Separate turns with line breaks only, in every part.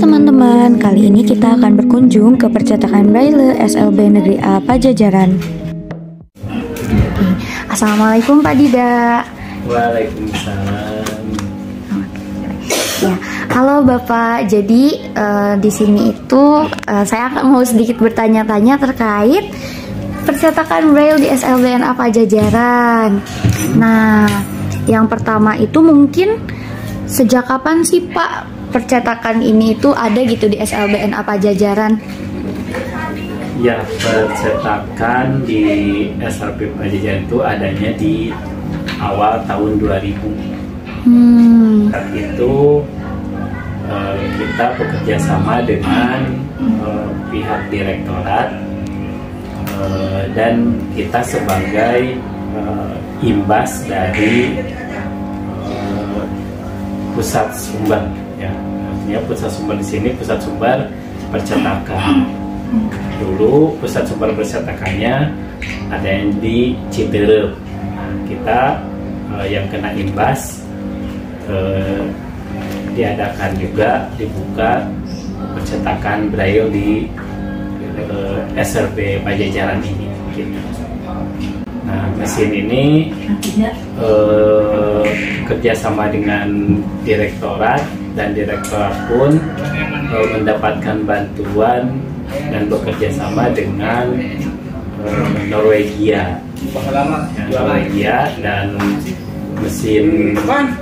teman-teman, kali ini kita akan berkunjung ke percetakan Braille SLB Negeri A Pajajaran. Assalamualaikum Pak Dida.
Waalaikumsalam.
Ya, halo Bapak. Jadi di sini itu saya akan mau sedikit bertanya-tanya terkait percetakan Braille di SLBNA Pajajaran. Nah, yang pertama itu mungkin sejak kapan sih Pak percetakan ini itu ada gitu di SLBNA Pajajaran?
Ya, percetakan di SLB Pajajaran itu adanya di awal tahun 2000. Saat itu kita bekerja sama dengan pihak direktorat dan kita sebagai imbas dari pusat sumber, ya, artinya pusat sumber di sini pusat sumber percetakan. Dulu pusat sumber percetakannya ada yang di Citerep. Kita yang kena imbas diadakan juga dibuka percetakan Braille di SLB Pajajaran ini. Gitu. Nah, mesin ini kerjasama dengan direktorat, dan direktorat pun mendapatkan bantuan dan bekerja sama dengan Norwegia. Norwegia, dan mesin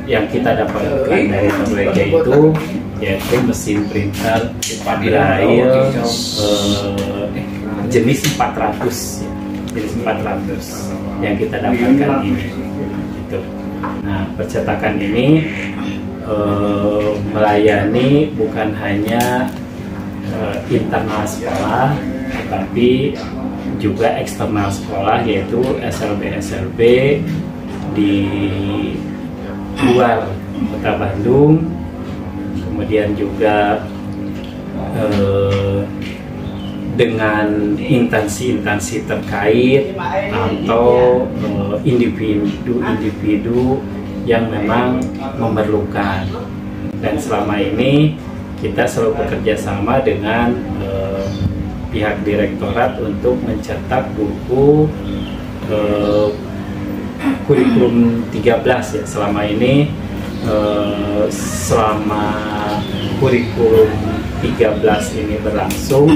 yang kita dapatkan dari Norwegia itu yaitu mesin printer Braille jenis 400. Jenis 400 yang kita dapatkan ini gitu. Nah, percetakan ini melayani bukan hanya internal sekolah, tetapi juga eksternal sekolah, yaitu SLB-SLB di luar Kota Bandung, kemudian juga dengan instansi-instansi terkait atau individu-individu yang memang memerlukan. Dan selama ini kita selalu bekerja sama dengan pihak direktorat untuk mencetak buku kurikulum 13 ya. Selama ini selama kurikulum 13 ini berlangsung,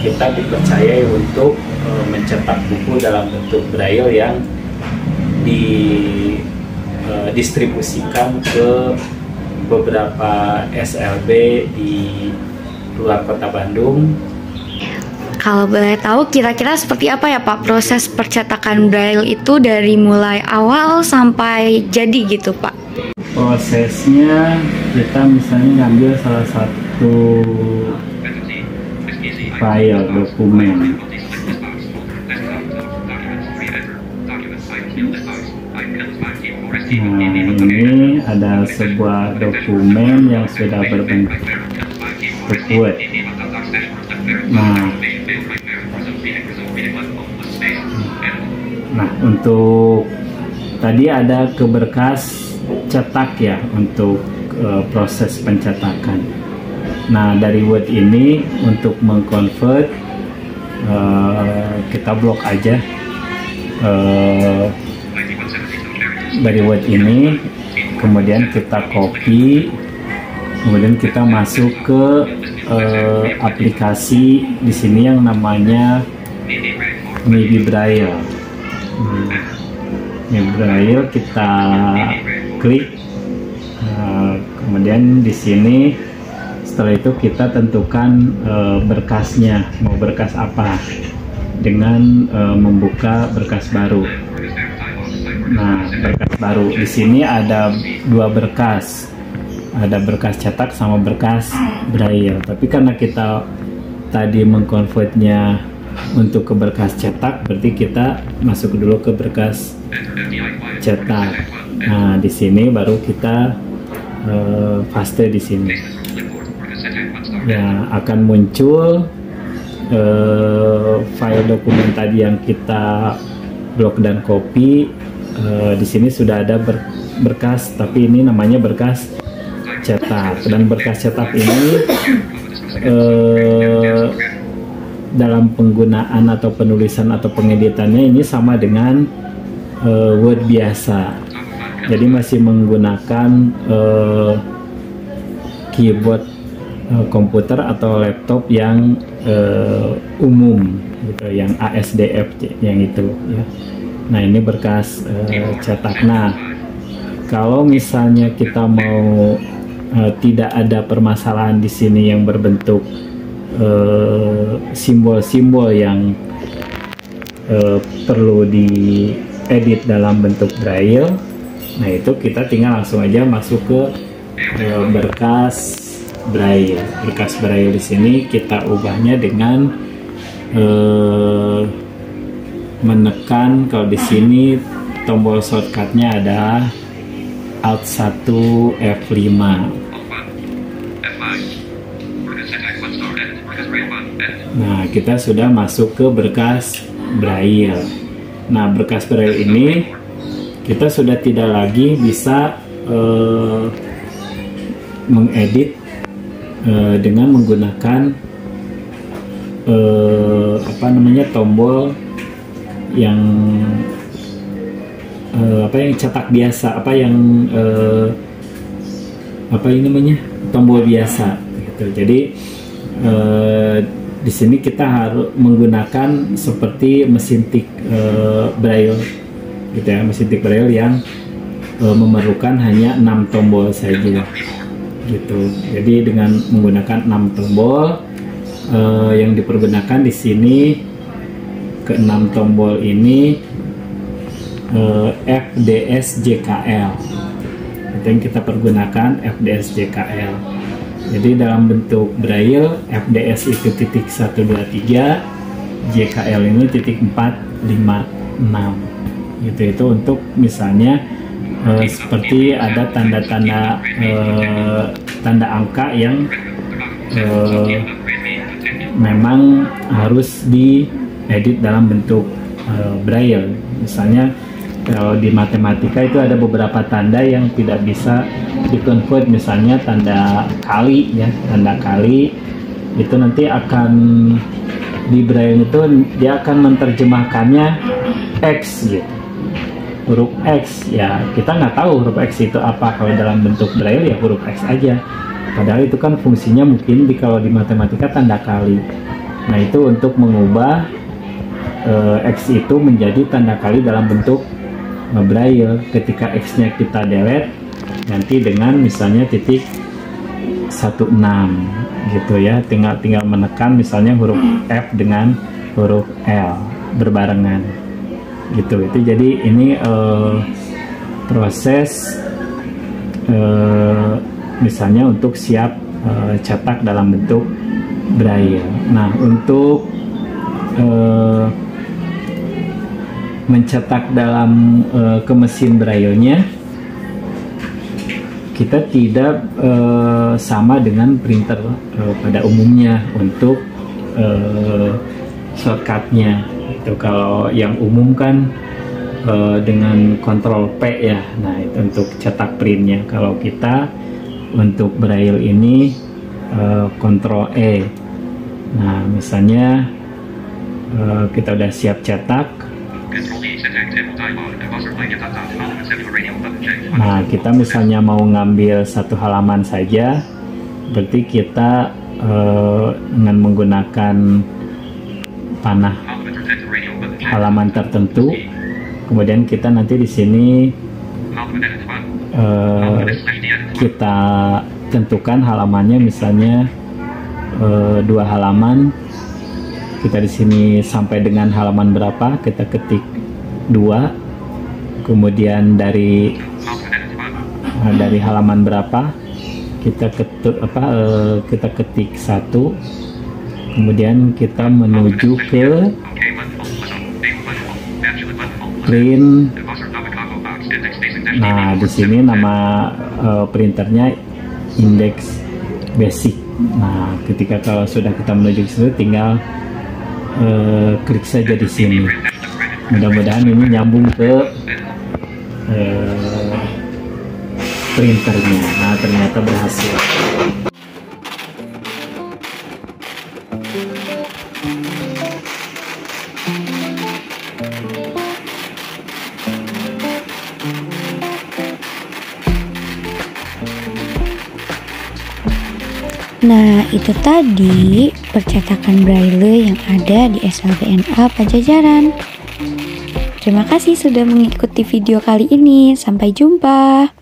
kita dipercayai untuk mencetak buku dalam bentuk Braille yang didistribusikan ke beberapa SLB di luar Kota Bandung.
Kalau boleh tahu kira-kira seperti apa ya Pak proses percetakan Braille itu dari mulai awal sampai jadi gitu Pak?
Prosesnya kita misalnya ngambil salah satu file dokumen. Nah, ini ada sebuah dokumen yang sudah berbentuk Word. Nah, untuk tadi ada ke berkas cetak ya untuk proses pencetakan. Nah, dari Word ini untuk mengkonvert kita blok aja dari Word ini, kemudian kita copy, kemudian kita masuk ke aplikasi di sini yang namanya MIDI Braille. MIDI Braille kita klik, kemudian di sini setelah itu kita tentukan berkasnya, mau berkas apa, dengan membuka berkas baru. Nah, berkas baru di sini ada dua berkas, ada berkas cetak sama berkas Braille. Tapi karena kita tadi mengkonvertnya untuk ke berkas cetak, berarti kita masuk dulu ke berkas cetak. Nah, di sini baru kita paste di sini. Ya, akan muncul file dokumen tadi yang kita blok dan copy. Di sini sudah ada berkas, tapi ini namanya berkas cetak. Dan berkas cetak ini dalam penggunaan atau penulisan atau pengeditannya ini sama dengan Word biasa. Jadi masih menggunakan keyboard komputer atau laptop yang umum gitu, yang ASDF yang itu ya. Nah, ini berkas cetak. Nah, kalau misalnya kita mau tidak ada permasalahan di sini yang berbentuk simbol-simbol yang perlu diedit dalam bentuk braille, nah itu kita tinggal langsung aja masuk ke berkas braille. Berkas braille di sini kita ubahnya dengan menekan, kalau di sini tombol shortcutnya ada Alt 1 F5. Nah, kita sudah masuk ke berkas braille. Nah, berkas braille ini kita sudah tidak lagi bisa mengedit dengan menggunakan tombol yang cetak biasa, tombol biasa gitu. Jadi di sini kita harus menggunakan seperti mesin tik braille gitu ya, mesin tik braille yang memerlukan hanya 6 tombol saja gitu. Jadi dengan menggunakan 6 tombol yang dipergunakan di sini, ke-6 tombol ini FDS-JKL itu yang kita pergunakan, FDS-JKL. Jadi dalam bentuk braille FDS itu titik 123, JKL ini titik 456 gitu. Itu untuk misalnya seperti ada tanda-tanda tanda angka yang memang harus diedit dalam bentuk braille. Misalnya kalau di matematika itu ada beberapa tanda yang tidak bisa di-convert, misalnya tanda kali ya, tanda kali itu nanti akan di braille itu dia akan menerjemahkannya X gitu, huruf X ya. Kita nggak tahu huruf X itu apa, kalau dalam bentuk braille ya huruf X aja, padahal itu kan fungsinya mungkin kalau di matematika tanda kali. Nah, itu untuk mengubah X itu menjadi tanda kali dalam bentuk braille. Ketika X-nya kita delete, nanti dengan misalnya titik 16 gitu ya, tinggal menekan misalnya huruf F dengan huruf L berbarengan gitu. Itu jadi ini proses misalnya untuk siap cetak dalam bentuk braille. Nah, untuk mencetak dalam ke mesin braille-nya kita tidak sama dengan printer pada umumnya untuk shortcutnya. Itu kalau yang umum kan dengan Ctrl P ya. Nah, itu untuk cetak printnya. Kalau kita untuk braille ini Ctrl E. Nah, misalnya kita udah siap cetak. Nah, kita misalnya mau ngambil satu halaman saja, berarti kita dengan menggunakan panah halaman tertentu, kemudian kita nanti di sini kita tentukan halamannya, misalnya 2 halaman. Kita di sini sampai dengan halaman berapa, kita ketik 2, kemudian dari halaman berapa kita ketik 1, kemudian kita menuju ke print. Nah, di sini nama printernya Index Basic. Nah, ketika kalau sudah kita menuju ke situ, tinggal klik saja di sini. Mudah-mudahan ini nyambung ke printernya. Nah, ternyata berhasil.
Nah, itu tadi percetakan Braille yang ada di SLBNA Pajajaran. Terima kasih sudah mengikuti video kali ini. Sampai jumpa.